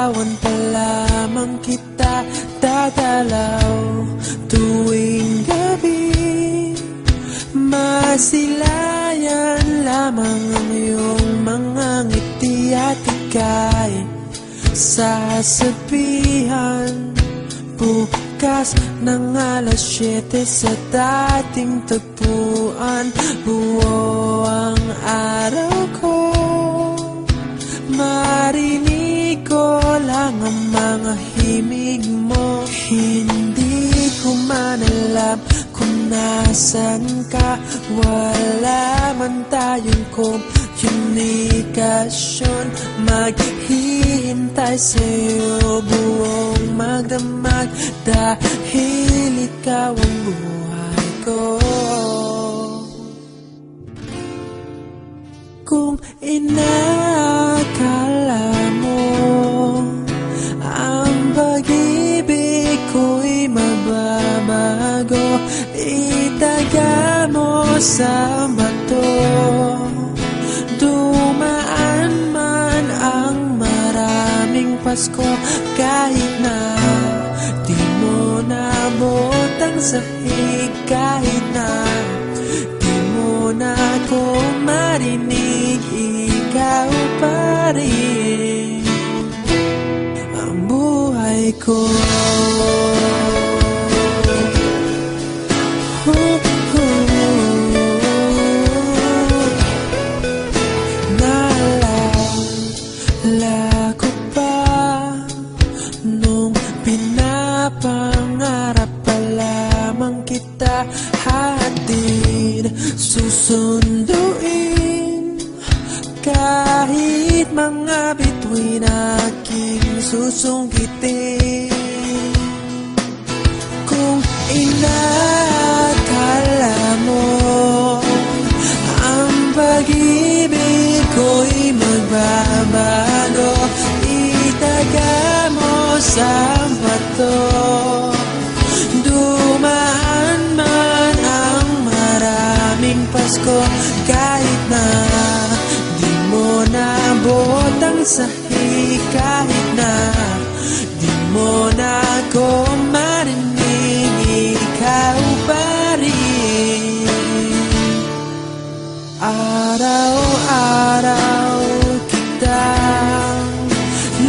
Liligawan pa lamang kita, dadalaw tuwing gabi. Masilayan lamang ang iyong mga ngiti at ika'y sasabihan bukas ng alas 7 sa dating tagpuan. Buo ang araw ko, marinig ko lang ang mga himig mo. Hindi ko man alam kung nasan ka, wala man tayong komunikasyon. Maghihintay sa'yo buong magdamag, dahil ikaw ang buhay ko. Kung inakala mo ang pag-ibig ko'y mababago, itaga mo sa bato. Dumaan man ang maraming Pasko, kahit na di mo nabot ang sahig, kahit na di mo na ako marinig, ikaw pa rin ang buhay ko. Naalala ko pa nung pinapangarap pa lamang kita, hatid susunduin kahit mga bituin aking susungkitin. Kung inakala mo ang pag-ibig ko'y magbabago, itaga mo sa bato. Dumaan man ang maraming Pasko, kahit na di mo nabot ang sahig, kahit na di mo na ako marinig, ikaw pa rin. Araw-araw kitang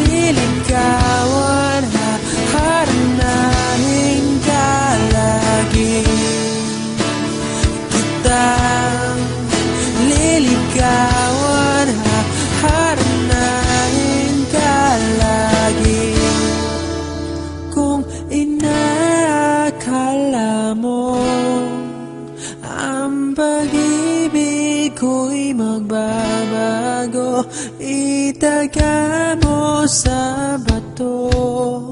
liligawan, haharanahin ka lagi. Kitang liligawan, haharanahin ka lagi. Kung inakala mo ang pag-ibig ko'y magbabago, itaga mo sa bato.